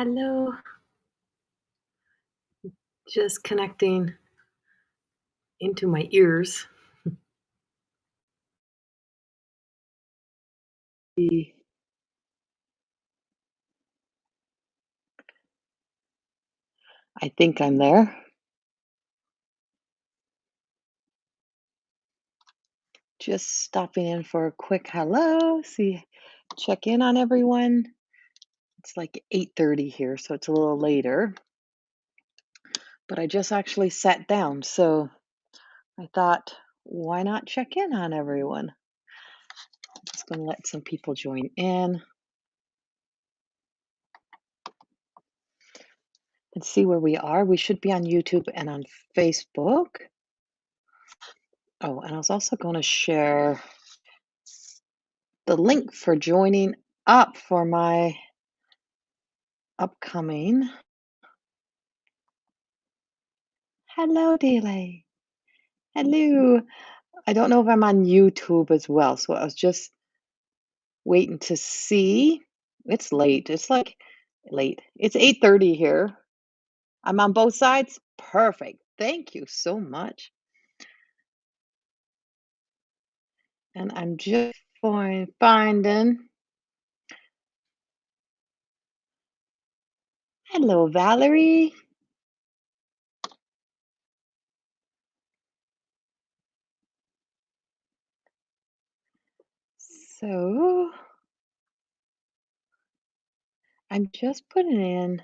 Hello, just connecting into my ears. The- I think I'm there. Just stopping in for a quick hello, see, check in on everyone. It's like 8:30 here, so it's a little later, but I just actually sat down, so I thought, why not check in on everyone? Just gonna let some people join in and see where we are. We should be on YouTube and on Facebook. Oh, and I was also going to share the link for joining up for my upcoming. Hello, Daily. Hello. I don't know if I'm on YouTube as well, so I was just waiting to see. It's late. It's like late. It's 8:30 here. I'm on both sides. Perfect. Thank you so much. And I'm just finding. Hello, Valerie. So I'm just putting in.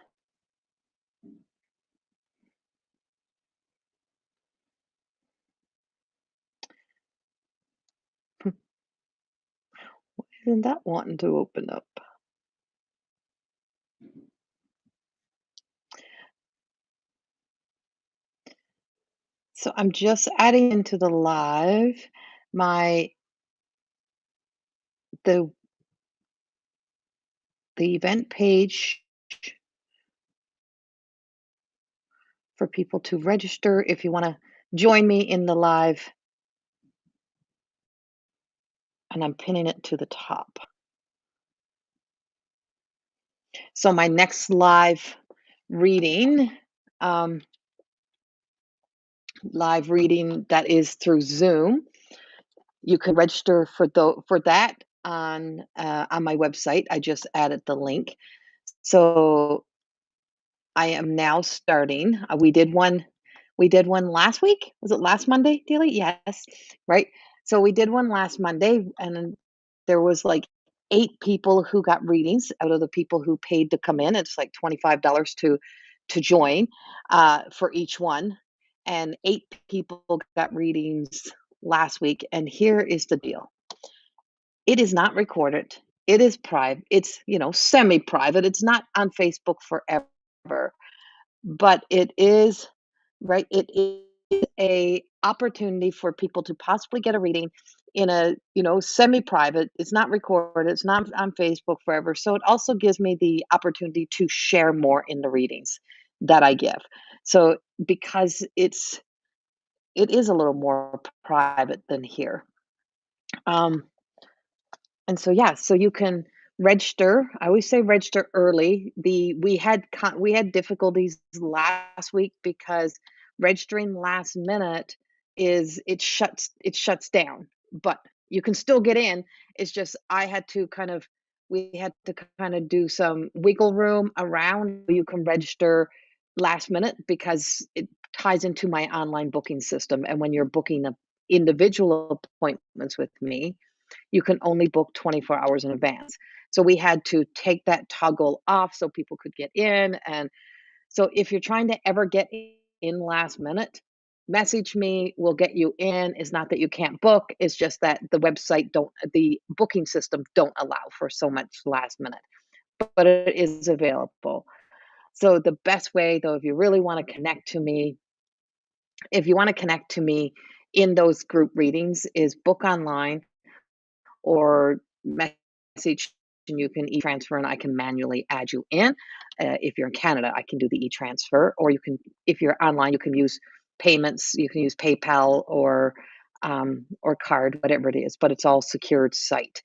Isn't that wanting to open up? So I'm just adding into the live my the the event page for people to register if you want to join me in the live, and I'm pinning it to the top. So my next um, live reading that is through Zoom. You can register for that on my website. I just added the link. So I am now starting. We did one last week. Was it last Monday, Daily? Yes, right. So we did one last Monday, and then there was like 8 people who got readings out of the people who paid to come in. It's like $25 to join for each one, and 8 people got readings last week. And here is the deal: it is not recorded. It is private. It's semi-private. It's not on Facebook forever, but it is right. It is a opportunity for people to possibly get a reading in a semi-private. It's not recorded. It's not on Facebook forever. So it also gives me the opportunity to share more in the readings that I give. So because it is a little more private than here. Um, And so, yeah, so you can register. I always say register early. We had difficulties last week because registering last minute it shuts down, but you can still get in. It's just I had to kind of we had to kind of do some wiggle room around. You can register last minute because it ties into my online booking system, and when you're booking individual appointments with me, you can only book 24 hours in advance. So we had to take that toggle off so people could get in. And so if you're trying to ever get in last minute, message me, we'll get you in. It's not that you can't book, it's just that the booking system don't allow for so much last minute, but it is available. So the best way though, if you want to connect to me in those group readings, is book online or message, and you can e-transfer and I can manually add you in. If you're in Canada, I can do the e-transfer, or if you're online, you can use payments. You can use PayPal or card, whatever it is, but it's all secured site.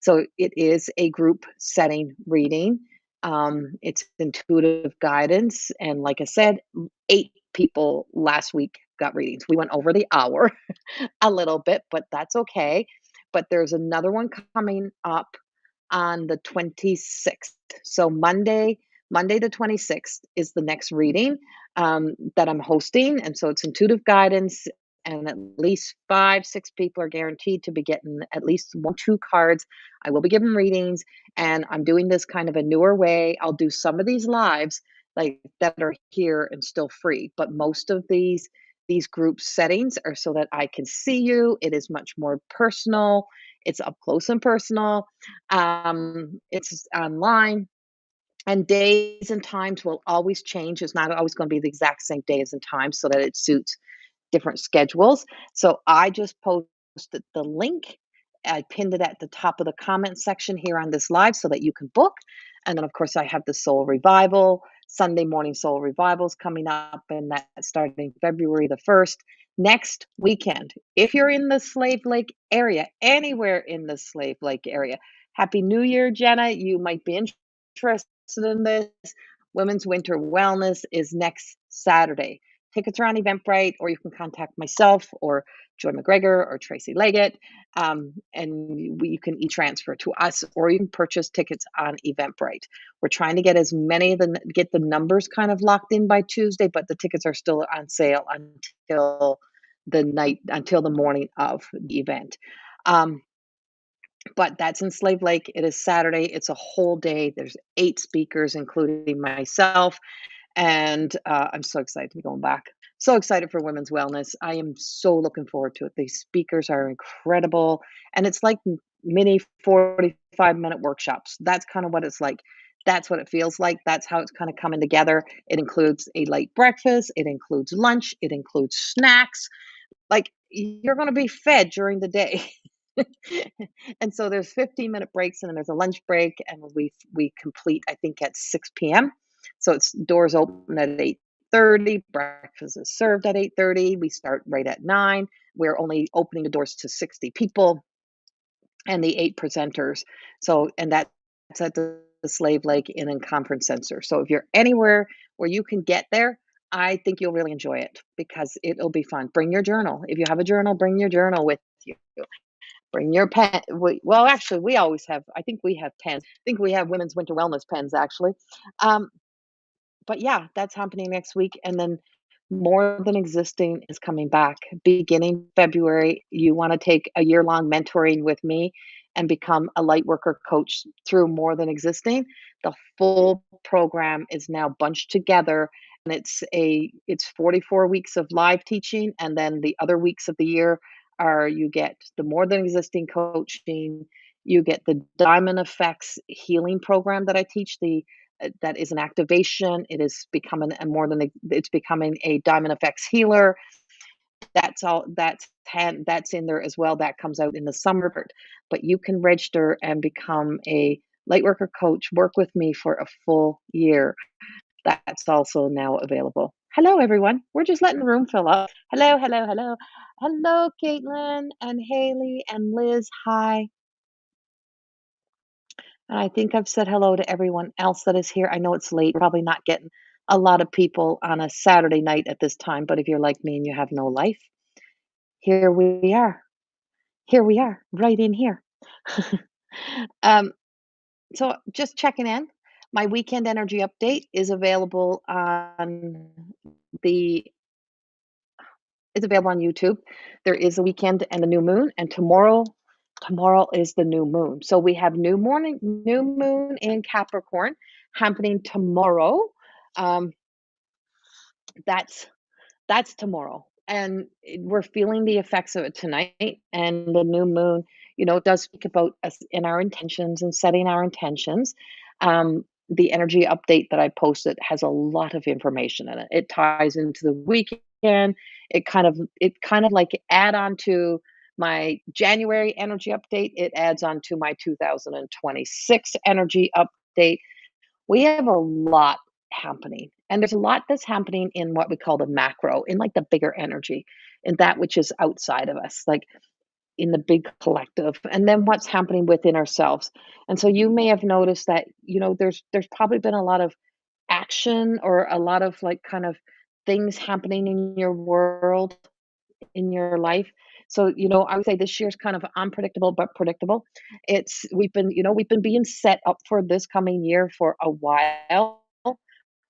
So it is a group setting reading. It's intuitive guidance, and like I said, 8 people last week got readings. We went over the hour a little bit, but that's okay. But there's another one coming up on the 26th. So Monday the 26th is the next reading, that I'm hosting, and so it's intuitive guidance, and at least 5, 6 people are guaranteed to be getting at least 1, 2 cards. I will be giving readings, and I'm doing this kind of a newer way. I'll do some of these lives, like, that are here and still free, but most of these group settings are so that I can see you. It is much more personal. It's up close and personal. It's online, and days and times will always change. It's not always going to be the exact same days and times so that it suits different schedules. So I just posted the link. I pinned it at the top of the comment section here on this live so that you can book. And then, of course, I have the Soul Revival, Sunday morning Soul Revivals coming up, and that's starting February the 1st. Next weekend, if you're in the Slave Lake area, anywhere in the Slave Lake area, Happy New Year, Jenna. You might be interested in this. Women's Winter Wellness is next Saturday. Tickets are on Eventbrite, or you can contact myself or Joy McGregor or Tracy Leggett, and you can e-transfer to us, or you can purchase tickets on Eventbrite. We're trying to get as many of the get the numbers kind of locked in by Tuesday, but the tickets are still on sale until the morning of the event. Um, but that's in Slave Lake. It is Saturday. It's a whole day. There's 8 speakers, including myself. And I'm so excited to be going back. So excited for women's wellness. I am so looking forward to it. These speakers are incredible. And it's like mini 45-minute workshops. That's kind of what it's like. That's what it feels like. That's how it's kind of coming together. It includes a late breakfast, it includes lunch, it includes snacks. Like, you're going to be fed during the day. And so there's 15-minute breaks, and then there's a lunch break, and we complete, I think, at 6 p.m. So it's doors open at 8:30, breakfast is served at 8:30, we start right at 9. We're only opening the doors to 60 people and the 8 presenters. So, and that's at the Slave Lake Inn and Conference Center. So if you're anywhere where you can get there, I think you'll really enjoy it because it'll be fun. Bring your journal. If you have a journal, bring your journal with you. Bring your pen. Well, actually, we always have. I think we have pens. I think we have women's winter wellness pens, actually. Um, but yeah, that's happening next week. And then More Than Existing is coming back beginning February. You want to take a year long mentoring with me and become a light worker coach through More Than Existing. The full program is now bunched together, and it's 44 weeks of live teaching, and then the other weeks of the year are you get the More Than Existing coaching, you get the Diamond Effects healing program that I teach, the that is an activation. It is becoming a more than it's becoming a Diamond Effects healer. That's all. That's in there as well. That comes out in the summer. But you can register and become a lightworker coach. Work with me for a full year. That's also now available. Hello, everyone. We're just letting the room fill up. Hello, hello, hello, hello, Caitlin and Haley and Liz. Hi. And I think I've said hello to everyone else that is here. I know it's late, probably not getting a lot of people on a Saturday night at this time, but if you're like me and you have no life, here we are. Here we are, right in here. um, so just checking in. My weekend energy update is available on the it's available on YouTube. There is a weekend and a new moon, and tomorrow is the new moon. So we have new moon in Capricorn happening tomorrow. Um, that's that's tomorrow, and we're feeling the effects of it tonight. And the new moon, does speak about us in our intentions and setting our intentions. The energy update that I posted has a lot of information in it. It ties into the weekend. It kind of like add on to my January energy update. It adds on to my 2026 energy update. We have a lot happening, and there's a lot that's happening in what we call the macro, in like the bigger energy, in that which is outside of us. Like, in the big collective, and then what's happening within ourselves. And so you may have noticed that, there's probably been a lot of action or a lot of like kind of things happening in your world, in your life. So, I would say this year's kind of unpredictable but predictable. We've been being set up for this coming year for a while.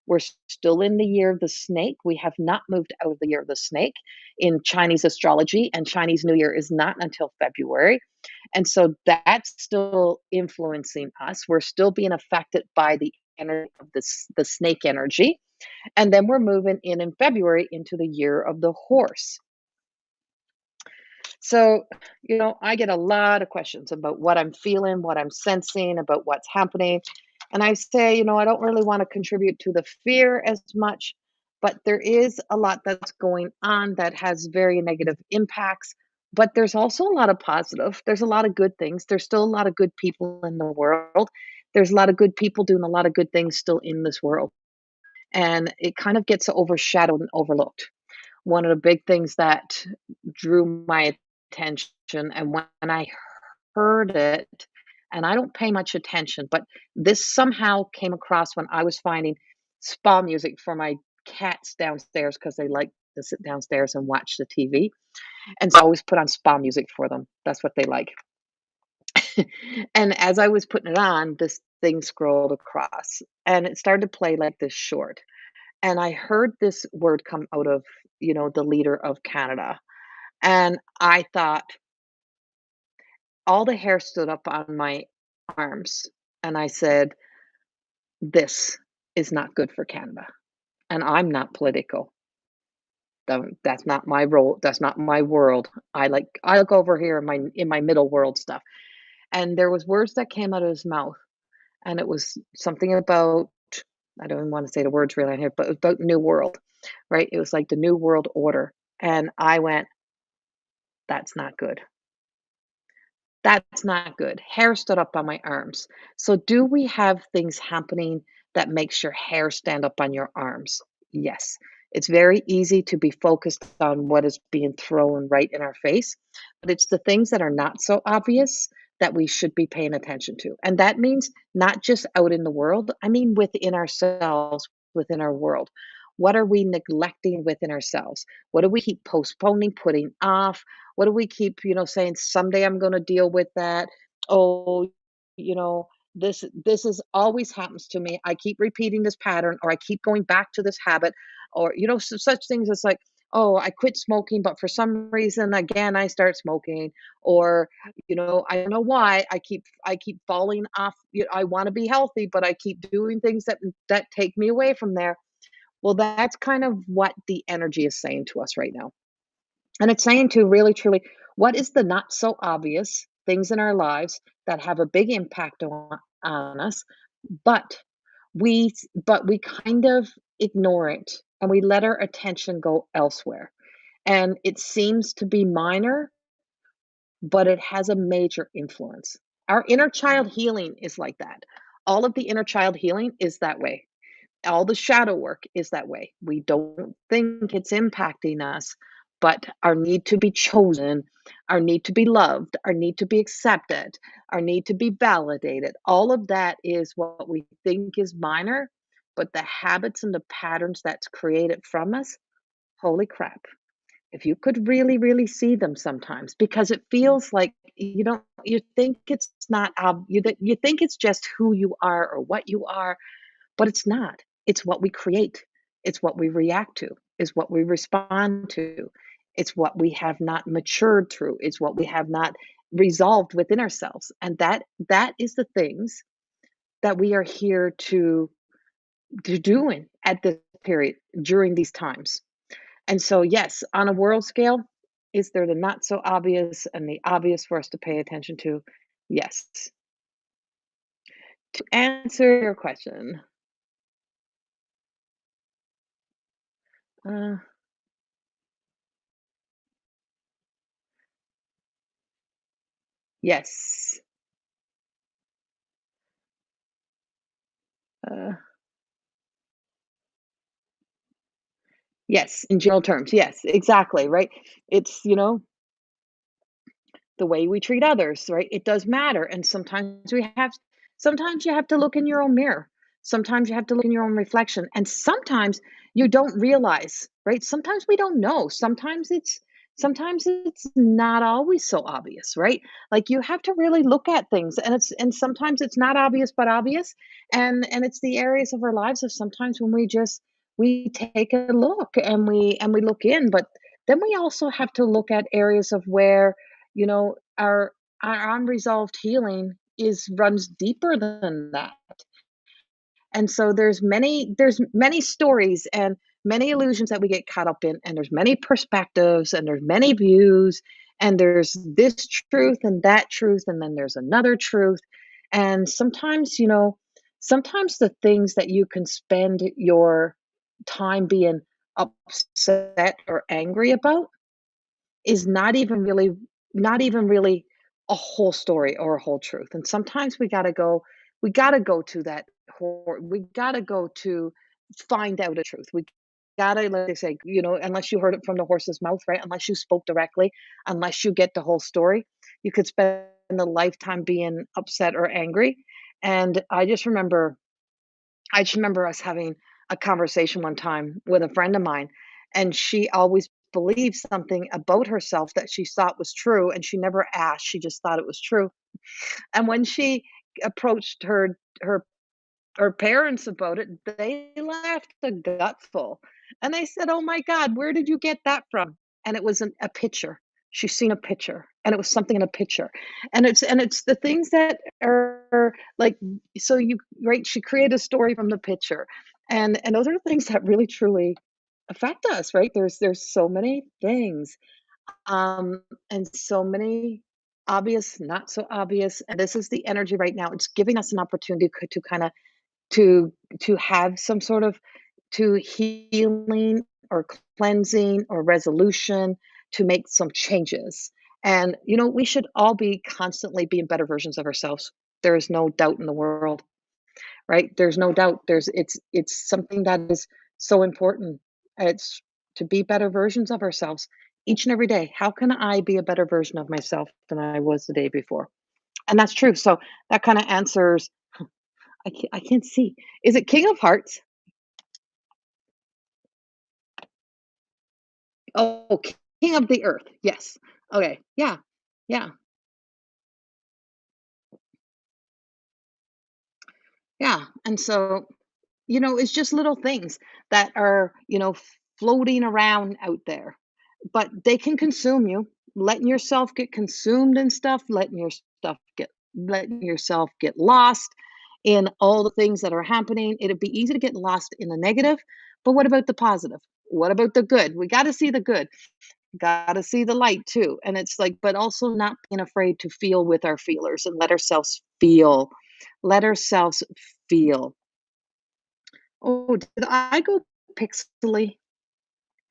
We're still in the year of the snake. We have not moved out of the year of the snake in Chinese astrology, and Chinese New Year is not until February. And so that's still influencing us. We're still being affected by the energy of the snake energy. And then we're moving in February into the year of the horse. So, I get a lot of questions about what I'm feeling, what I'm sensing, about what's happening. And I say, I don't really want to contribute to the fear as much, but there is a lot that's going on that has very negative impacts. But there's also a lot of positive. There's a lot of good things. There's still a lot of good people in the world. There's a lot of good people doing a lot of good things still in this world. And it kind of gets overshadowed and overlooked. One of the big things that drew my attention, and when I heard it, and I don't pay much attention, but this somehow came across when I was finding spa music for my cats downstairs because they like to sit downstairs and watch the TV, and so I always put on spa music for them. That's what they like. And as I was putting it on, this thing scrolled across, and it started to play like this short, and I heard this word come out of, the leader of Canada, and I thought all the hair stood up on my arms, and I said, "This is not good for Canada." And I'm not political. That's not my role. That's not my world. I look over here in my middle world stuff. And there was words that came out of his mouth, and it was something about, I don't even want to say the words really on here, but about new world, right? It was like the new world order. And I went, "That's not good. That's not good." Hair stood up on my arms. So do we have things happening that makes your hair stand up on your arms? Yes. It's very easy to be focused on what is being thrown right in our face, but it's the things that are not so obvious that we should be paying attention to. And that means not just out in the world, I mean within ourselves, within our world. What are we neglecting within ourselves? What do we keep postponing, putting off? What do we keep, saying, "Someday I'm gonna deal with that." Oh, you know, this is always happens to me. I keep repeating this pattern, or I keep going back to this habit, or, such things as like, "Oh, I quit smoking, but for some reason again I start smoking." Or, I don't know why I keep falling off. I want to be healthy, but I keep doing things that take me away from there. Well, that's kind of what the energy is saying to us right now. And it's saying to really truly, what is the not so obvious things in our lives that have a big impact on us, but we kind of ignore it and we let our attention go elsewhere. And it seems to be minor, but it has a major influence. Our inner child healing is like that. All of the inner child healing is that way. All the shadow work is that way. We don't think it's impacting us, but our need to be chosen, our need to be loved, our need to be accepted, our need to be validated, all of that is what we think is minor, but the habits and the patterns that's created from us, holy crap. If you could really, really see them sometimes, because it feels like you think it's not, you think it's just who you are or what you are, but it's not. It's what we create. It's what we react to. It's what we respond to. It's what we have not matured through. It's what we have not resolved within ourselves. And that is the things that we are here to doing at this period during these times. And so yes, on a world scale, is there the not so obvious and the obvious for us to pay attention to? Yes. To answer your question, uh, yes. Uh, Yes, in general terms, yes, exactly, right? It's, the way we treat others, right? It does matter. And sometimes you have to look in your own mirror. Sometimes you have to look in your own reflection. And sometimes you don't realize, right? Sometimes we don't know. Sometimes it's not always so obvious, right? Like you have to really look at things, and sometimes it's not obvious but obvious. And it's the areas of our lives of sometimes when we take a look and we look in, but then we also have to look at areas of where, our unresolved healing is runs deeper than that. And so there's many stories and many illusions that we get caught up in, and there's many perspectives and there's many views, and there's this truth and that truth, and then there's another truth. And sometimes the things that you can spend your time being upset or angry about is not even really a whole story or a whole truth. And sometimes we gotta go to that we gotta go to find out a truth. We gotta, like they say, unless you heard it from the horse's mouth, right? Unless you spoke directly, unless you get the whole story, you could spend a lifetime being upset or angry. And I just remember us having a conversation one time with a friend of mine, and she always believed something about herself that she thought was true, and she never asked, she just thought it was true. And when she approached her parents about it, they laughed a gutful, and they said, "Oh my god, where did you get that from?" And it was a picture. She seen a picture, and it was something in a picture, and it's the things that are like, so you right, she created a story from the picture, and those are the things that really truly affect us, right? There's so many things, and so many obvious, not so obvious, and this is the energy right now. It's giving us an opportunity to kinda to to have some sort of to healing or cleansing or resolution, to make some changes. And we should all be constantly being better versions of ourselves. There is no doubt in the world, right? There's no doubt. It's something that is so important. It's to be better versions of ourselves each and every day. How can I be a better version of myself than I was the day before? And that's true. So that kind of answers. I can't see. Is it King of Hearts? Oh, King of the Earth. Yes. Okay. Yeah. Yeah. Yeah. And so, it's just little things that are, floating around out there, but they can consume you. Letting yourself get consumed and stuff, letting yourself get lost in all the things that are happening. It'd be easy to get lost in the negative, but what about the positive? What about the good? We got to see the good. Gotta see the light too. And it's like, but also not being afraid to feel with our feelers and let ourselves feel. Let ourselves feel. Oh, did I go pixely?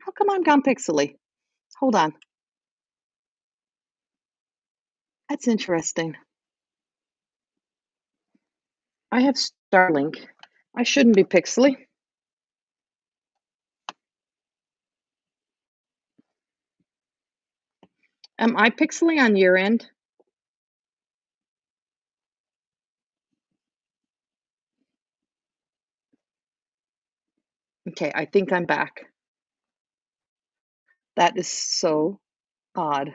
How come I'm gone pixely? Hold on. That's interesting. I have Starlink. I shouldn't be pixely. Am I pixely on your end? Okay, I think I'm back. That is so odd.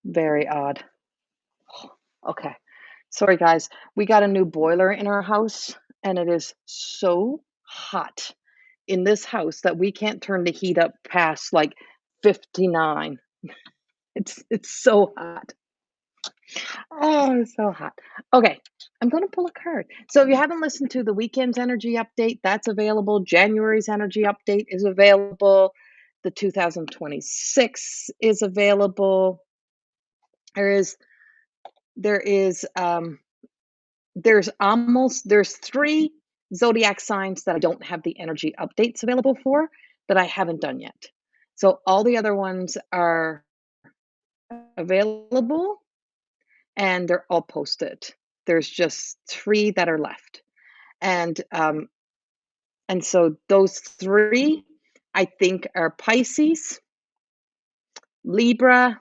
Very odd. Okay. Sorry, guys. We got a new boiler in our house, and it is so hot in this house that we can't turn the heat up past like 59. It's so hot. Oh, it's so hot. Okay, I'm gonna pull a card. So if you haven't listened to the weekend's energy update, that's available. January's energy update is available. The 2026 is available. There is there is there's 3 zodiac signs that I don't have the energy updates available for, that I haven't done yet. So all the other ones are available, and they're all posted. There's just 3 that are left. And so those 3, I think, are Pisces, Libra,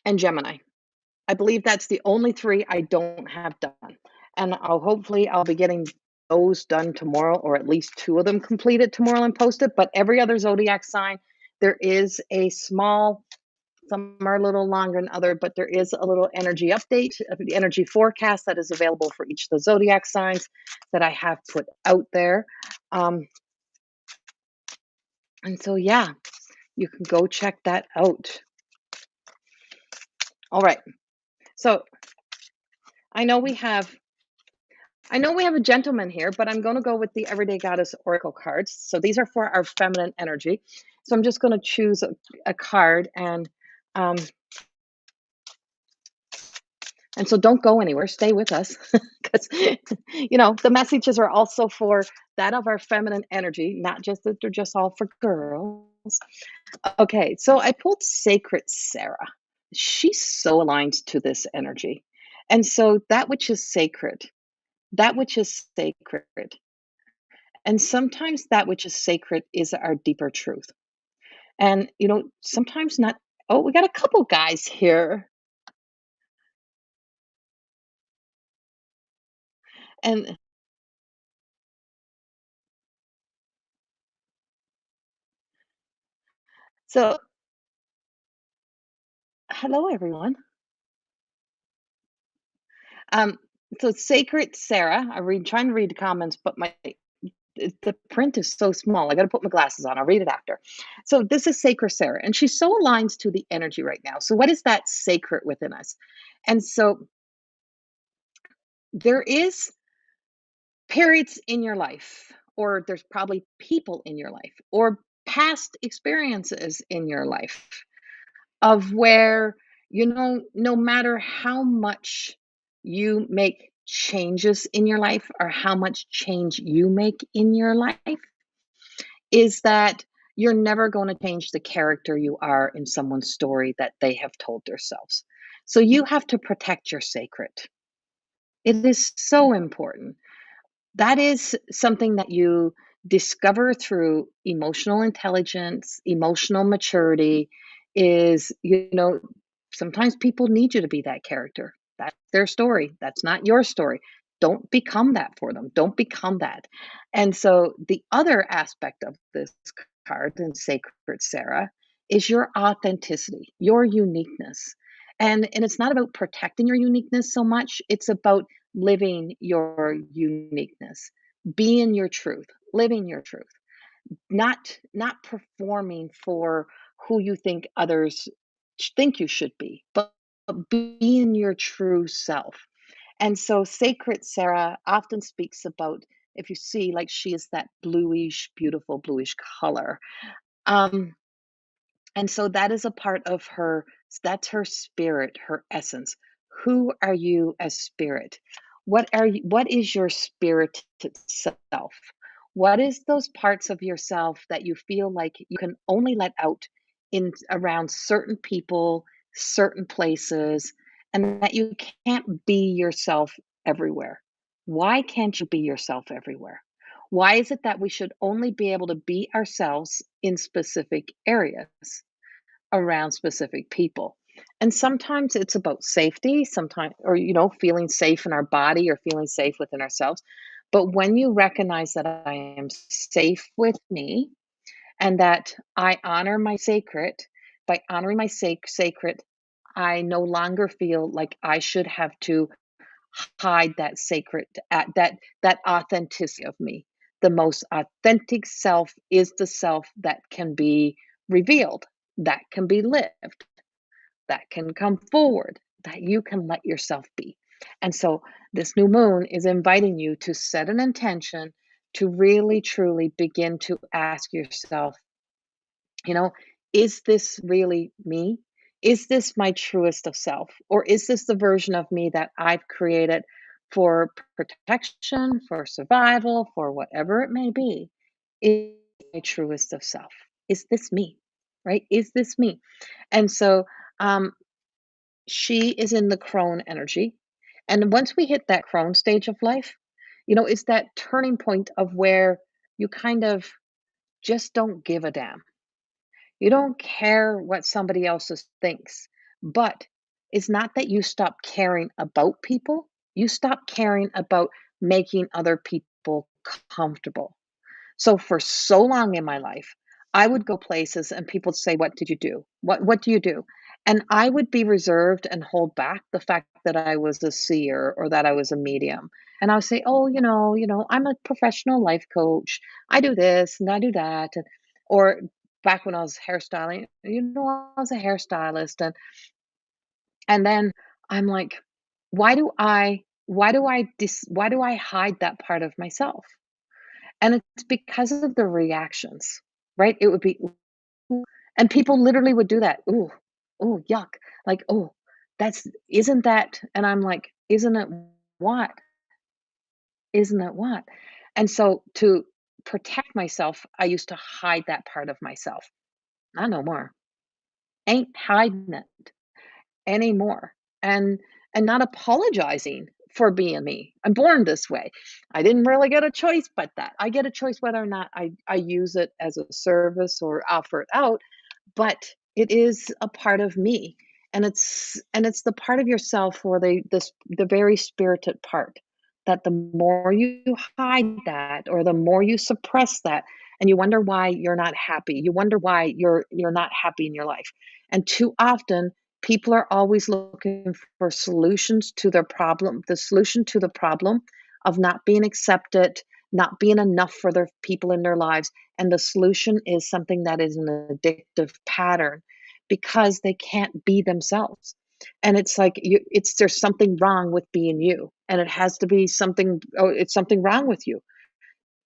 and Gemini. I believe that's the only 3 I don't have done, and I'll be getting those done tomorrow, or at least 2 of them completed tomorrow and posted, but every other zodiac sign, there is a small, some are a little longer than other, but there is a little energy update, the energy forecast that is available for each of the zodiac signs that I have put out there, um, and so, yeah, you can go check that out. Alright, so I know we have I know we have a gentleman here, but I'm gonna go with the Everyday Goddess Oracle cards. So these are for our feminine energy. So I'm just gonna choose a card um and so don't go anywhere, stay with us because the messages are also for that of our feminine energy, not just that they're just all for girls. Okay, so I pulled Sacred Sarah. She's so aligned to this energy. And so that which is sacred, and sometimes that which is sacred is our deeper truth. And, sometimes not. Oh, we got a couple guys here. And so, hello, everyone. Um, so, Sacred Sarah, trying to read the comments, but the print is so small. I got to put my glasses on. I'll read it after. So, this is Sacred Sarah, and she's so aligned to the energy right now. So, what is that sacred within us? And so, there is periods in your life, or there's probably people in your life, or past experiences in your life of where, no matter how much you make changes in your life or how much change you make in your life, is that you're never going to change the character you are in someone's story that they have told themselves. So you have to protect your sacred. It is so important. That is something that you discover through emotional intelligence, emotional maturity is, sometimes people need you to be that character. That's their story. That's not your story. Don't become that for them. Don't become that. And so the other aspect of this card in Sacred Sarah is your authenticity, your uniqueness. And it's not about protecting your uniqueness so much, it's about living your uniqueness, being your truth, living your truth, not performing for who you think others think you should be, but being your true self. And so Sacred Sarah often speaks about, if you see, like, she is that bluish, beautiful bluish color. Um, and so that is a part of her, that's her spirit, her essence. Who are you as spirit? What is your spirited self? What is those parts of yourself that you feel like you can only let out in around certain people, certain places, and that you can't be yourself everywhere? Why can't you be yourself everywhere? Why is it that we should only be able to be ourselves in specific areas? Around specific people. And sometimes it's about safety, sometimes, or, feeling safe in our body or feeling safe within ourselves. But when you recognize that I am safe with me and that I honor my sacred, by honoring my sacred, I no longer feel like I should have to hide that sacred, that authenticity of me. The most authentic self is the self that can be revealed, that can be lived, that can come forward, that you can let yourself be. And so this new moon is inviting you to set an intention to really truly begin to ask yourself, you know, is this really me? Is this my truest of self? Or is this the version of me that I've created for protection, for survival, for whatever it may be? Is my truest of self? Is this me? Right? Is this me? And so um, she is in the crone energy. And once we hit that crone stage of life, it's that turning point of where you kind of just don't give a damn. You don't care what somebody else thinks. But it's not that you stop caring about people, you stop caring about making other people comfortable. So for so long in my life, I would go places and people would say, "What did you do? What do you do?" And I would be reserved and hold back the fact that I was a seer or that I was a medium. And I would say, "Oh, I'm a professional life coach. I do this and I do that." Or back when I was hairstyling, I was a hairstylist and then I'm like, why do I hide that part of myself? And it's because of the reactions, right? It would be, "Ooh," and people literally would do that. "Ooh, ooh, yuck." Like, "Oh, that's isn't that," and I'm like, "Isn't it what? Isn't it what?" And so to protect myself, I used to hide that part of myself. Not no more. Ain't hiding it anymore. And not apologizing for being me. I'm born this way. I didn't really get a choice but that. I get a choice whether or not I use it as a service or offer it out, but it is a part of me, and it's the part of yourself or the very spirited part that the more you hide that or the more you suppress that and you wonder why you're not happy, you wonder why you're not happy in your life. And too often people are always looking for solutions to their problem, the solution to the problem of not being accepted, not being enough for their people in their lives, and the solution is something that is an addictive pattern because they can't be themselves. And it's like there's something wrong with being you. And it has to be something, oh, it's something wrong with you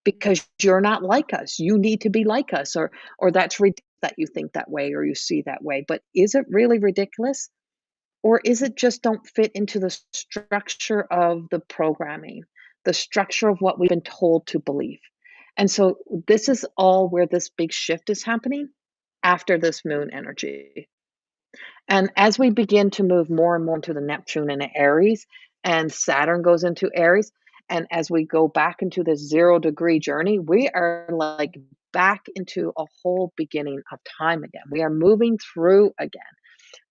because you're not like us. You need to be like us, or that's ridiculous that you think that way or you see that way. But is it really ridiculous? Or is it just don't fit into the structure of the programming, the structure of what we've been told to believe? And so this is all where this big shift is happening after this moon energy. And as we begin to move more and more into the Neptune and Aries, and Saturn goes into Aries, and as we go back into this 0-degree journey, we are like back into a whole beginning of time again. We are moving through again.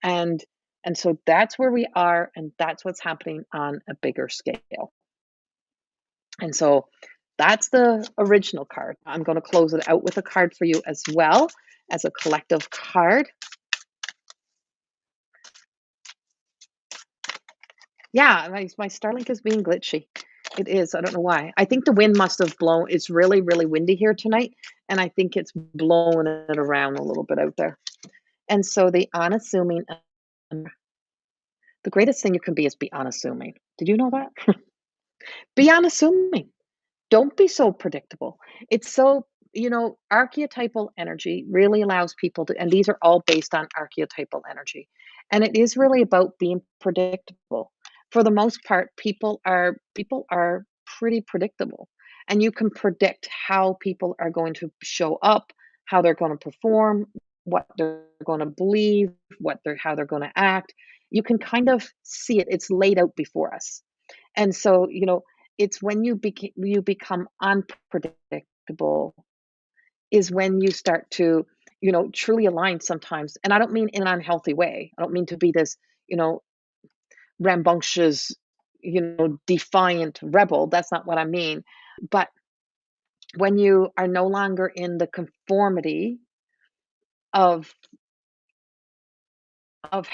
And so that's where we are, and that's what's happening on a bigger scale. And so that's the original card. I'm going to close it out with a card for you as well as a collective card. Yeah, my Starlink is being glitchy. It is. I don't know why. I think the wind must have blown. It's really, really windy here tonight, and I think it's blowing it around a little bit out there. And so the unassuming, the greatest thing you can be is be unassuming. Did you know that? Be unassuming. Don't be so predictable. It's so, archetypal energy really allows people to, and these are all based on archetypal energy. And it is really about being predictable. For the most part, people are pretty predictable. And you can predict how people are going to show up, how they're going to perform, what they're going to believe, how they're going to act. You can kind of see it. It's laid out before us. And so, it's when you become unpredictable is when you start to, truly align sometimes. And I don't mean in an unhealthy way. I don't mean to be this, you know, rambunctious, defiant rebel. That's not what I mean. But when you are no longer in the conformity of of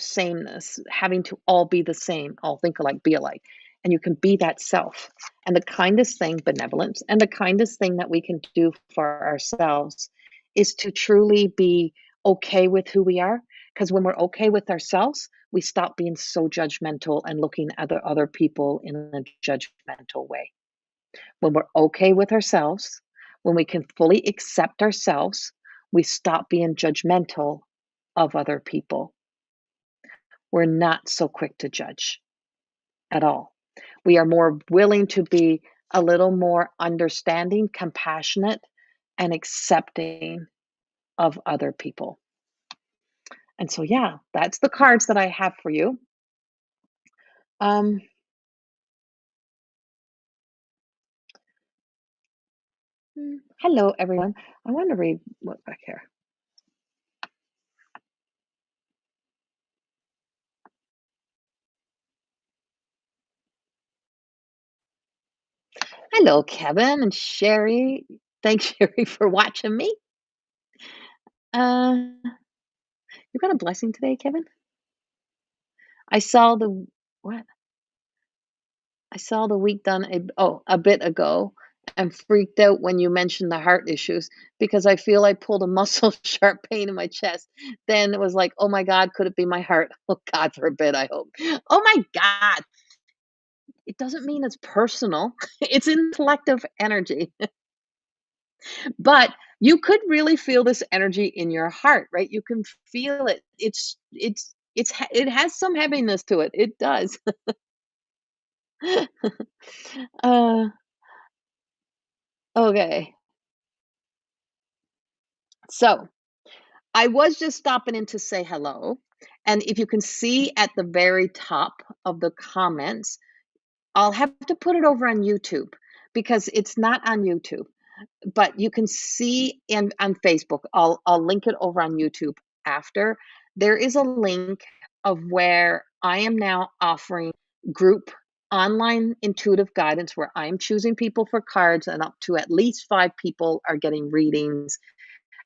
sameness, having to all be the same, all think alike, be alike. And you can be that self. And the kindest thing, benevolence, and the kindest thing that we can do for ourselves is to truly be okay with who we are. Because when we're okay with ourselves, we stop being so judgmental and looking at other people in a judgmental way. When we're okay with ourselves, when we can fully accept ourselves, we stop being judgmental of other people. We're not so quick to judge at all. We are more willing to be a little more understanding, compassionate, and accepting of other people. And so, yeah, that's the cards that I have for you. Um, Hello, everyone. I want to read what back here. Hello, Kevin and Sherry. Thanks, Sherry, for watching me. Uh, you got a blessing today, Kevin? I saw the what? I saw the week done a bit ago and freaked out when you mentioned the heart issues because I feel I pulled a muscle sharp pain in my chest. Then it was like, oh my God, could it be my heart? Oh God forbid, I hope. Oh my God. It doesn't mean it's personal. It's in collective energy. But you could really feel this energy in your heart, right? You can feel it. It has some heaviness to it. It does. Uh, okay. So, I was just stopping in to say hello, and if you can see at the very top of the comments, I'll have to put it over on YouTube because it's not on YouTube. But you can see in on Facebook, I'll link it over on YouTube after. There is a link of where I am now offering group online intuitive guidance where I'm choosing people for cards and up to at least 5 people are getting readings,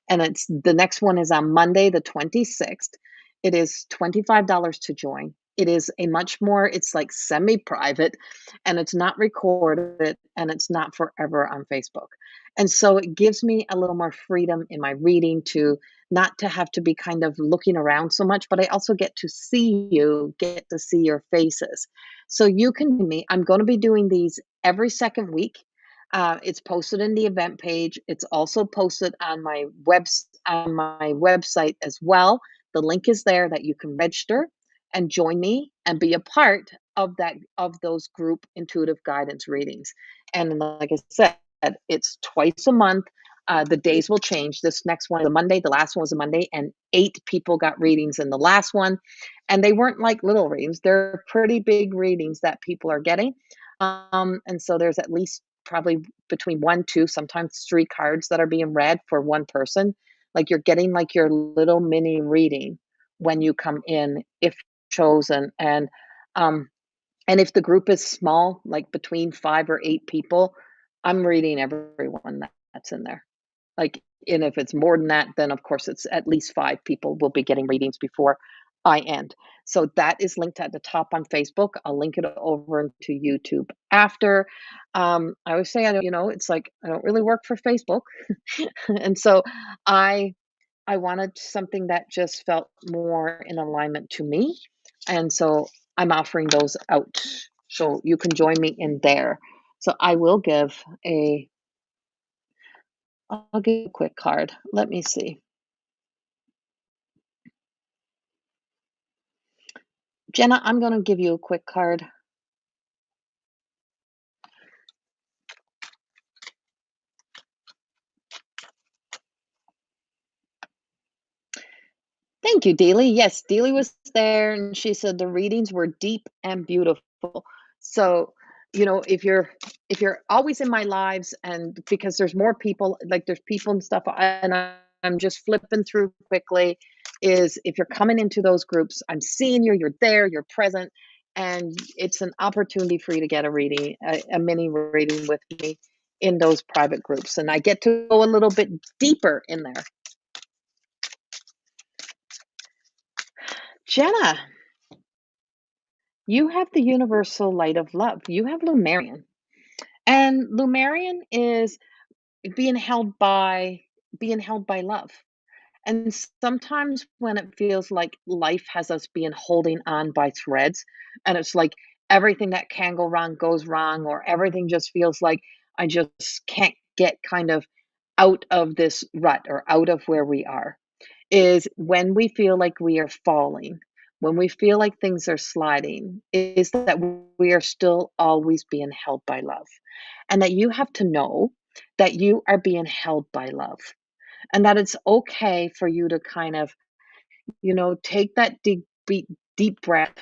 and it's the next one is on Monday, the 26th. It is $25 to join. It is a much more it's like semi-private, and it's not recorded, and it's not forever on Facebook. And so it gives me a little more freedom in my reading to not to have to be kind of looking around so much, but I also get to see you, get to see your faces. So you can me I'm gonna be doing these every second week. It's posted in the event page. It's also posted on my website as well. The link is there that you can register and join me and be a part of those group intuitive guidance readings. And like I said, it's twice a month. The days will change. This next one is a Monday. The last one was a Monday, and 8 people got readings in the last one. And they weren't like little readings; they're pretty big readings that people are getting. And so there's at least probably between 1, 2, sometimes 3 cards that are being read for one person. Like, you're getting, like, your little mini reading when you come in, if chosen, um, and if the group is small, like between 5 or 8 people, I'm reading everyone that's in there. Like, and if it's more than that, then of course it's at least 5 people will be getting readings before I end. So that is linked at the top on Facebook. I'll link it over to YouTube after. I always say, I don't, it's like I don't really work for Facebook, and so I I wanted something that just felt more in alignment to me, and so I'm offering those out. So you can join me in there. So a I'll give a quick card. Let me see. Jenna, I'm going to give you a quick card. Thank you, Dealey. Yes, Dealey was there and she said the readings were deep and beautiful. So, if you're always in my lives and because there's more people, like there's people and stuff and I'm just flipping through quickly is if you're coming into those groups, I'm seeing you, you're there, you're present, and it's an opportunity for you to get a mini reading with me in those private groups. And I get to go a little bit deeper in there. Jenna, you have the universal light of love. You have Lumarian. And Lumarian is being held by being held by love. And sometimes when it feels like life has us being holding on by threads, and it's like everything that can go wrong goes wrong, or everything just feels like I just can't get kind of out of this rut or out of where we are. Is when we feel like we are falling, when we feel like things are sliding, is that we are still always being held by love. And that you have to know that you are being held by love. And that it's okay for you to kind of, take that deep breath,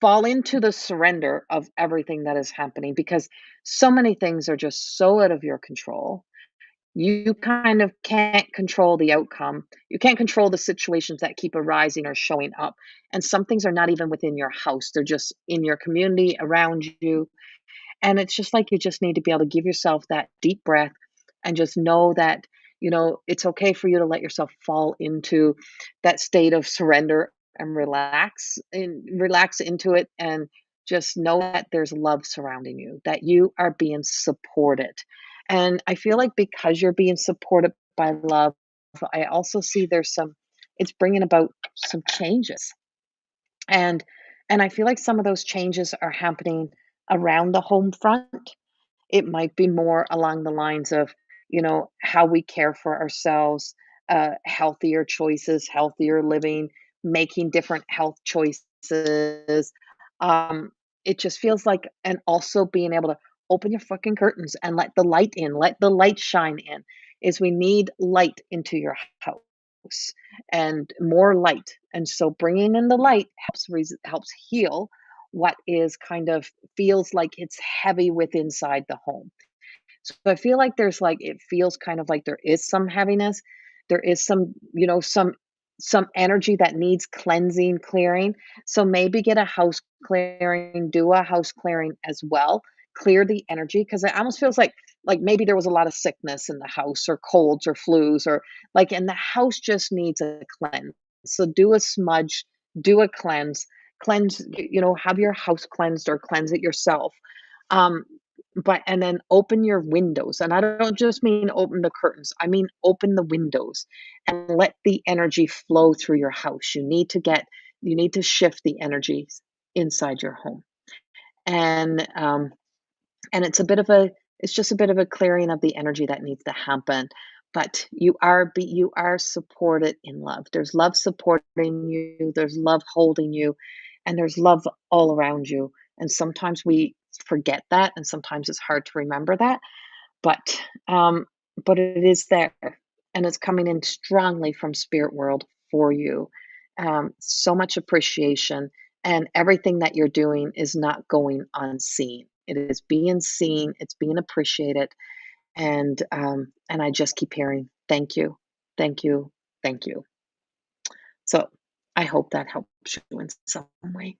fall into the surrender of everything that is happening because so many things are just so out of your control. You kind of can't control the outcome. You can't control the situations that keep arising or showing up. And some things are not even within your house, they're just in your community around you. And it's just like you just need to be able to give yourself that deep breath and just know that, it's okay for you to let yourself fall into that state of surrender and relax into it, and just know that there's love surrounding you, that you are being supported. And I feel like because you're being supported by love, I also see it's bringing about some changes. And I feel like some of those changes are happening around the home front. It might be more along the lines of, how we care for ourselves, healthier choices, healthier living, making different health choices. Um, it just feels like, and also being able to open your fucking curtains and let the light in, let the light shine in, is we need light into your house and more light. And so bringing in the light helps heal what is kind of feels like it's heavy with inside the home. So I feel like it feels kind of like there is some heaviness. There is some energy that needs cleansing, clearing. So maybe get a house clearing, do a house clearing as well. Clear the energy, because it almost feels like maybe there was a lot of sickness in the house, or colds or flus, or like, and the house just needs a cleanse. So do a smudge, do a cleanse, have your house cleansed or cleanse it yourself. Um, but and then open your windows, and I don't just mean open the curtains, I mean open the windows and let the energy flow through your house. You need to shift the energies inside your home. And, it's just a bit of a clearing of the energy that needs to happen. But you are supported in love. There's love supporting you, there's love holding you, and there's love all around you. And sometimes we forget that, and sometimes it's hard to remember that, but, um, but it is there, and it's coming in strongly from spirit world for you. So much appreciation, and everything that you're doing is not going unseen. It is being seen, it's being appreciated, and I just keep hearing, "Thank you, thank you, thank you." So, I hope that helps you in some way.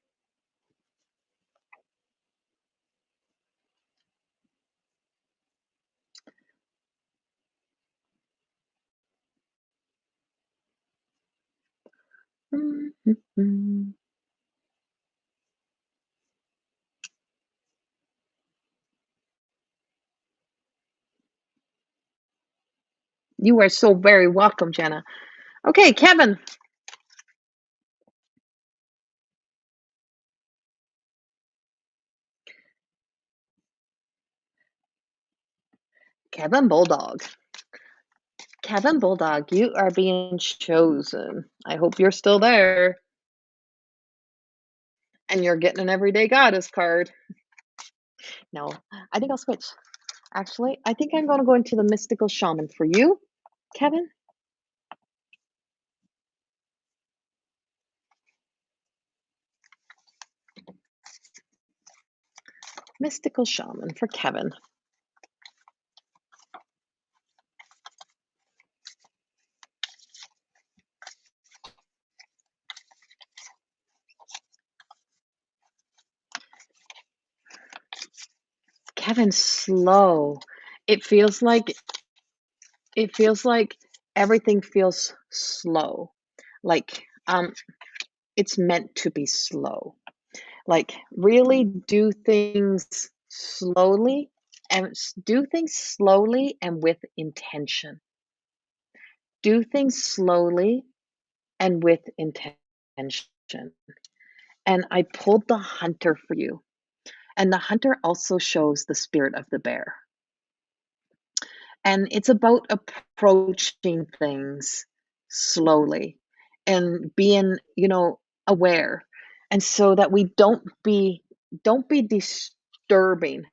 You are so very welcome, Jenna. Okay, Kevin. Kevin Bulldog. Kevin Bulldog, you are being chosen. I hope you're still there and you're getting an everyday goddess card. No, I think I'll switch. Actually, I think I'm going to go into the mystical shaman for you, Kevin. Mystical shaman for Kevin. Kevin, slow. It feels like it feels like everything feels slow. Like it's meant to be slow. Like, really do things slowly, and do things slowly and with intention. Do things slowly and with intention. And I pulled the hunter for you. And the hunter also shows the spirit of the bear. And it's about approaching things slowly and being, aware. And so that we don't be disturbing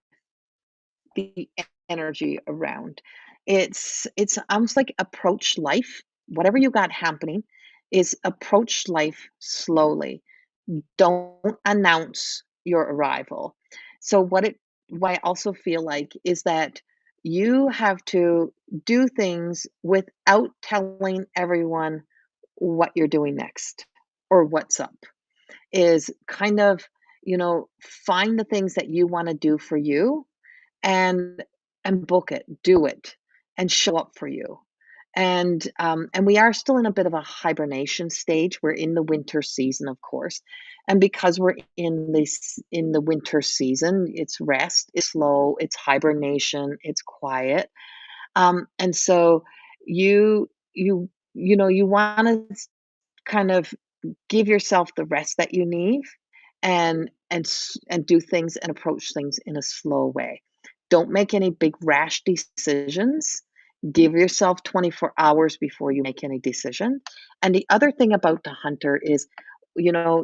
the energy around. It's almost like approach life. Whatever you got happening is approach life slowly. Don't announce your arrival. So what I also feel like is that you have to do things without telling everyone what you're doing next or what's up. Is kind of, find the things that you wanna do for you and book it, do it, and show up for you. And we are still in a bit of a hibernation stage. We're in the winter season, of course, and because we're in the winter season, it's rest, it's slow, it's hibernation, it's quiet. And so you wanna kind of give yourself the rest that you need and do things and approach things in a slow way. Don't make any big rash decisions. Give yourself 24 hours before you make any decision. And the other thing about the hunter is,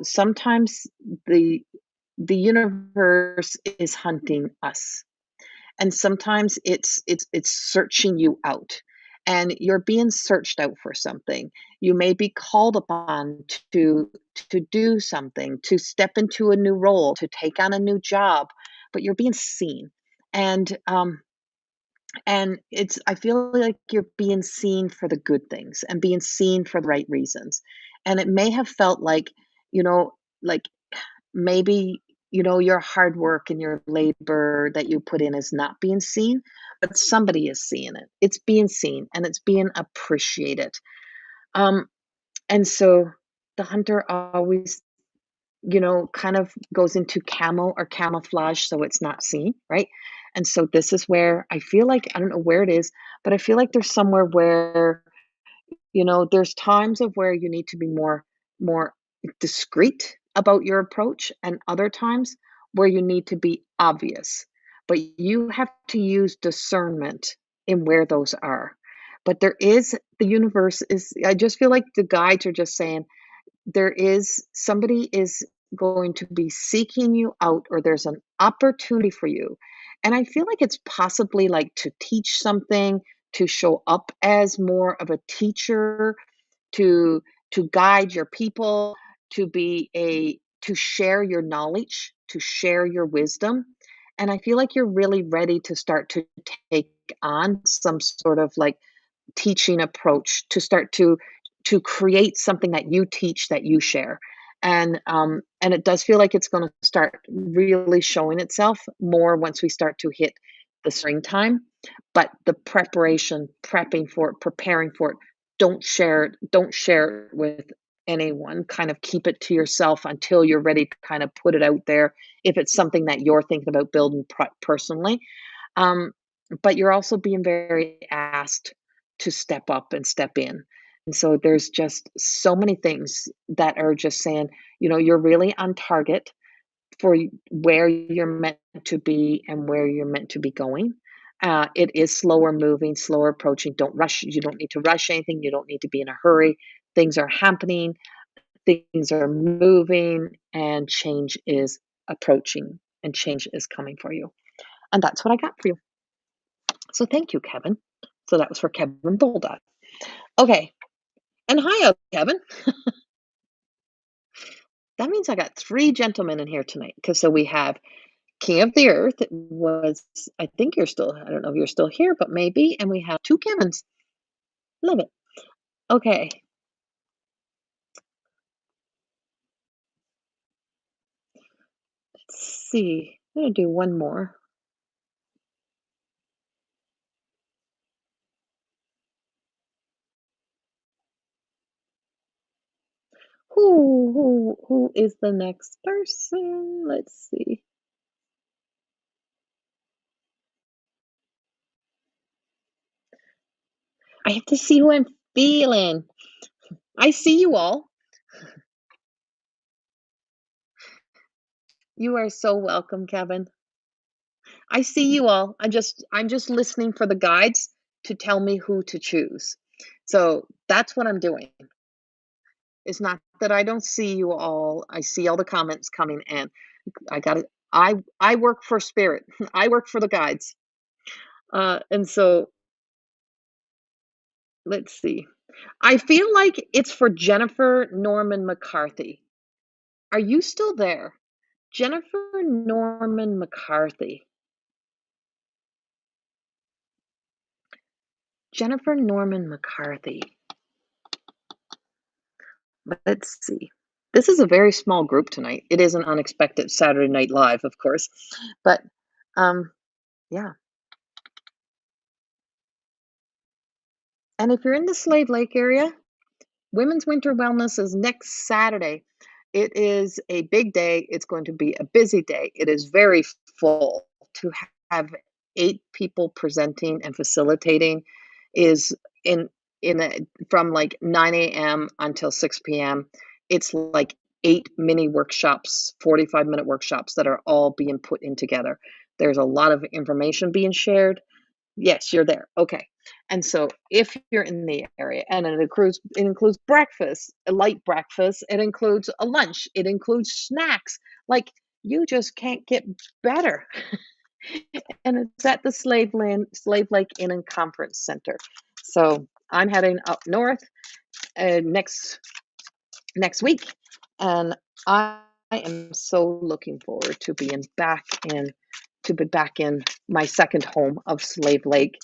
sometimes the the universe is hunting us. And sometimes it's searching you out, and you're being searched out for something. You may be called upon to do something, to step into a new role, to take on a new job, but you're being seen. And it's I feel like you're being seen for the good things and being seen for the right reasons. And it may have felt you know, like maybe, your hard work and your labor that you put in is not being seen, but somebody is seeing it. It's being seen and it's being appreciated. Um, and so the hunter always, kind of goes into camo or camouflage so it's not seen, right? And so this is where I feel like I don't know where it is, but I feel like there's somewhere where there's times of where you need to be more discreet about your approach and other times where you need to be obvious. But you have to use discernment in where those are. But the universe is I just feel like the guides are just saying somebody is going to be seeking you out or there's an opportunity for you. And I feel like it's possibly like to teach something, to show up as more of a teacher, to guide your people, to share your knowledge, to share your wisdom. And I feel like you're really ready to start to take on some sort of like teaching approach to start to create something that you teach that you share. And it does feel like it's going to start really showing itself more once we start to hit the springtime. But the prepping for it, preparing for it, don't share it with anyone. Kind of keep it to yourself until you're ready to kind of put it out there if it's something that you're thinking about building personally. um, but you're also being very asked to step up and step in. And so there's just so many things that are just saying, you're really on target for where you're meant to be and where you're meant to be going. It is slower moving, slower approaching. Don't rush. You don't need to rush anything. You don't need to be in a hurry. Things are happening, things are moving, and change is approaching and change is coming for you. And that's what I got for you. So thank you, Kevin. So that was for Kevin Bulldog. Okay. And hi, Kevin. That means I got three gentlemen in here tonight. Because so we have King of the Earth was, I think I don't know if you're still here, but maybe. And we have two Kevins. Love it. Okay. Let's see. I'm going to do one more. Who is the next person? Let's see. I have to see who I'm feeling. I see you all. You are so welcome, Kevin. I see you all. I'm just listening for the guides to tell me who to choose. So that's what I'm doing. It's not that I don't see you all. I see all the comments coming in. I got it. I work for spirit. I work for the guides. And so let's see. I feel like it's for Jennifer Norman McCarthy. Are you still there? Jennifer Norman McCarthy. Jennifer Norman McCarthy. Let's see. This is a very small group tonight. It is an unexpected Saturday Night Live, of course, but, um, yeah. And if you're in the Slave Lake area, Women's Winter Wellness is next Saturday. It is a big day. It's going to be a busy day. It is very full. To have 8 people presenting and facilitating is in in a from, like, 9 a.m. until 6 p.m. It's like 8 mini workshops, 45-minute workshops that are all being put in together. There's a lot of information being shared. Yes, you're there. Okay. And so if you're in the area, and it includes breakfast, a light breakfast, it includes a lunch, it includes snacks. Like, you just can't get better. And it's at the Slave Lake Inn and Conference Center. So I'm heading up north next week, and I am so looking forward to be back in my second home of Slave Lake.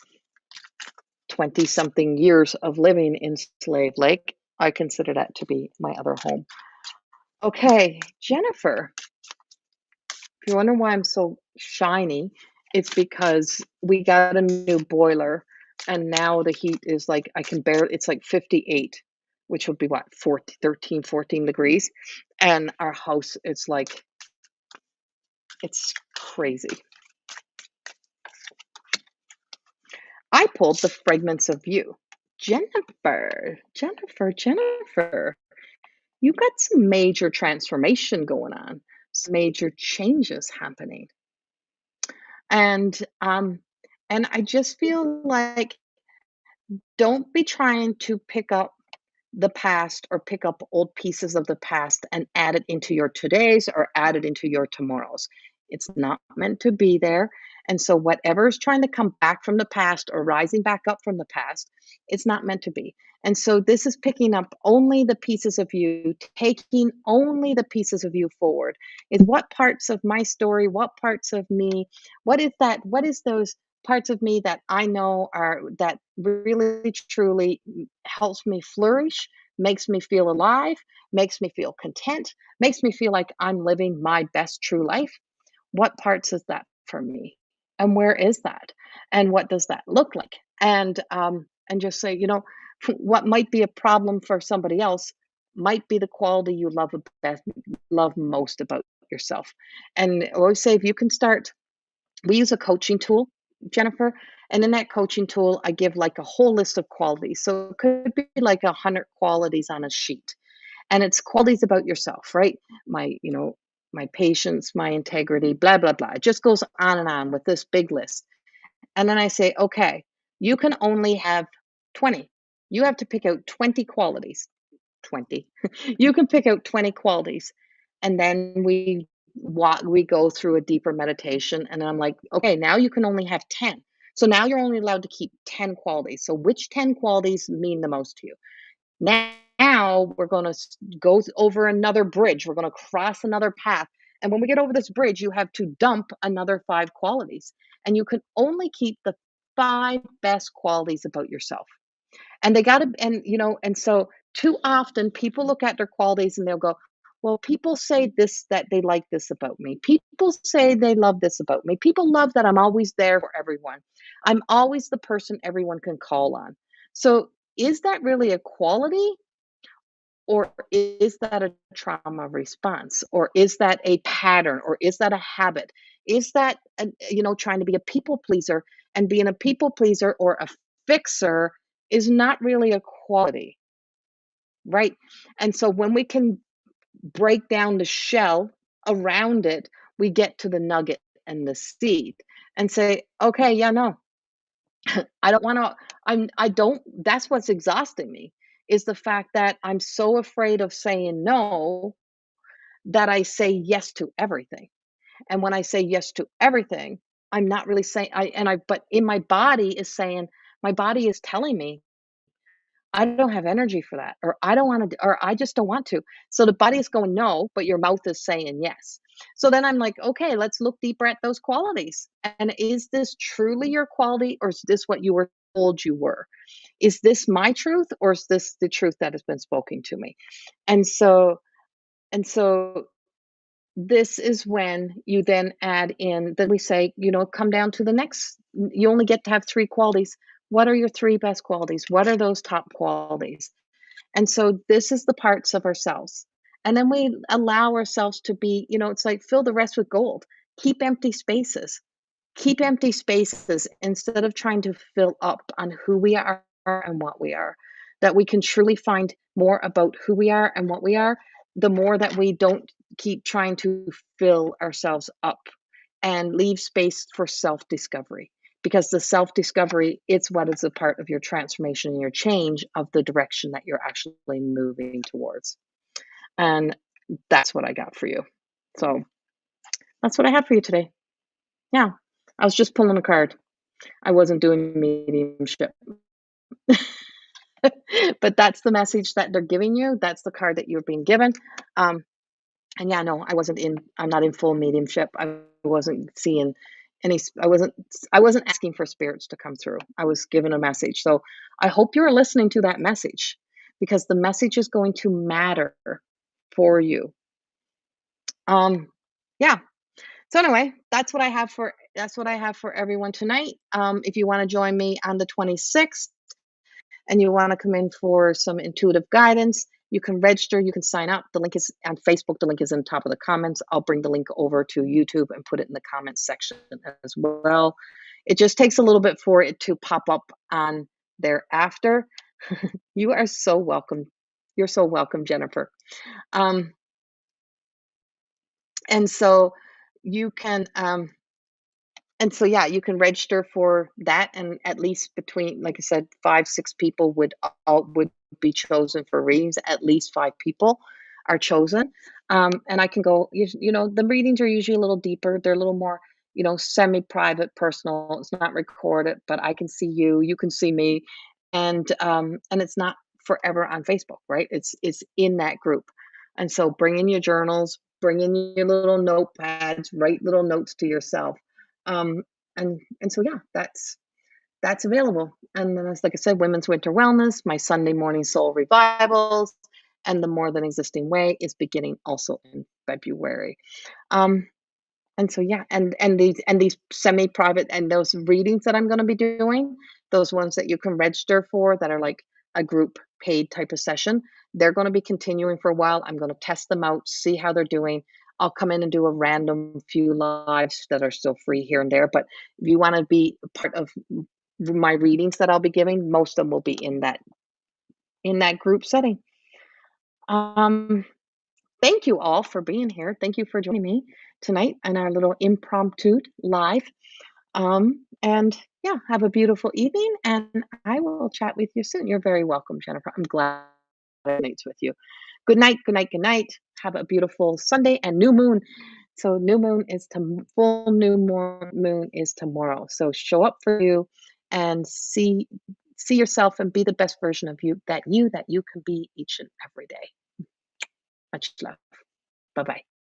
20 something years of living in Slave Lake, I consider that to be my other home. Okay, Jennifer, if you wonder why I'm so shiny, it's because we got a new boiler and now the heat is like I can bear it's like 58, which would be what, 14, 13, 14 degrees. And our house, it's like, it's crazy. I pulled the fragments of you. Jennifer. You got some major transformation going on, some major changes happening. And I just feel like don't be trying to pick up the past or pick up old pieces of the past and add it into your todays or add it into your tomorrows. It's not meant to be there. And so, whatever is trying to come back from the past or rising back up from the past, it's not meant to be. And so, this is picking up only the pieces of you, taking only the pieces of you forward. Is what parts of my story, what parts of me, what is that? What is those parts of me that I know are that really truly helps me flourish, makes me feel alive, makes me feel content, makes me feel like I'm living my best true life. What parts is that for me? And where is that? And what does that look like? And just say, what might be a problem for somebody else might be the quality you love most about yourself. And I always say if you can start, we use a coaching tool, Jennifer, and in that coaching tool, I give like a whole list of qualities. So it could be like 100 qualities on a sheet, and it's qualities about yourself, right? My patience, my integrity, blah blah blah. It just goes on and on with this big list. And then I say, okay, you can only have 20. You have to pick out 20 qualities. 20. You can pick out 20 qualities. And then we go through a deeper meditation, and I'm like, "Okay, now you can only have 10. So now you're only allowed to keep 10 qualities. So which 10 qualities mean the most to you?" Now we're gonna go over another bridge. We're gonna cross another path. And when we get over this bridge, you have to dump another 5 qualities. And you can only keep the 5 best qualities about yourself. And they gotta and so too often people look at their qualities and they'll go, "Well, people say this that they like this about me. People say they love this about me. People love that I'm always there for everyone. I'm always the person everyone can call on." So, is that really a quality, or is that a trauma response? Or is that a pattern? Or is that a habit? Is that, trying to be a people pleaser, and being a people pleaser or a fixer is not really a quality, right? And so when we can break down the shell around it, we get to the nugget and the seed and say, okay, yeah, no, I don't want to, I don't, that's what's exhausting me, is the fact that I'm so afraid of saying no that I say yes to everything. And when I say yes to everything, I'm not really saying but in my body is telling me I don't have energy for that, or I don't want to, or I just don't want to. So the body is going no, but your mouth is saying yes. So then I'm like, okay, let's look deeper at those qualities. And is this truly your quality, or is this what you were told you were? Is this my truth, or is this the truth that has been spoken to me? And so And so this is when you then add in then we say, come down to the next you only get to have 3 qualities. What are your 3 best qualities? What are those top qualities? And so this is the parts of ourselves. And then we allow ourselves to be, it's like fill the rest with gold. Keep empty spaces. Keep empty spaces instead of trying to fill up on who we are and what we are. That we can truly find more about who we are and what we are, the more that we don't keep trying to fill ourselves up and leave space for self discovery. Because the self discovery, it's what is a part of your transformation and your change of the direction that you're actually moving towards. And that's what I got for you. So that's what I have for you today. Yeah. I was just pulling a card. I wasn't doing mediumship. But that's the message that they're giving you. That's the card that you're being given. Um, and yeah, no, I'm not in full mediumship. I wasn't seeing I wasn't asking for spirits to come through. I was given a message. So I hope you're listening to that message because the message is going to matter for you. Yeah. So anyway, that's what I have for everyone tonight. If you want to join me on the 26th, and you want to come in for some intuitive guidance, you can register, you can sign up. The link is on Facebook, the link is in the top of the comments. I'll bring the link over to YouTube and put it in the comments section as well. It just takes a little bit for it to pop up on thereafter. You are so welcome. You're so welcome, Jennifer. Um, and so you can and so, yeah, you can register for that, and at least between, like I said, 5, 6 people would be chosen for readings. At least 5 people are chosen, and I can go. The readings are usually a little deeper. They're a little more, semi-private, personal. It's not recorded, but I can see you. You can see me, and it's not forever on Facebook, right? It's in that group, and so bring in your journals, bring in your little notepads, write little notes to yourself um, and so yeah, that's available. And then as like I said, Women's Winter Wellness, my Sunday morning soul revivals, and the More Than Existing Way is beginning also in February. Um, and so yeah, and these semi-private and those readings that I'm going to be doing, those ones that you can register for that are like a group paid type of session, they're going to be continuing for a while. I'm going to test them out, see how they're doing. I'll come in and do a random few lives that are still free here and there. But if you want to be part of my readings that I'll be giving, most of them will be in that group setting. Um, Thank you all for being here. Thank you for joining me tonight in our little impromptu live. And yeah, have a beautiful evening, and I will chat with you soon. You're very welcome, Jennifer. I'm glad I nights with you. Good night, good night, good night. Have a beautiful Sunday and new moon. So new moon is to full moon is tomorrow. So show up for you and see yourself and be the best version of you that you can be each and every day. Much love. Bye bye.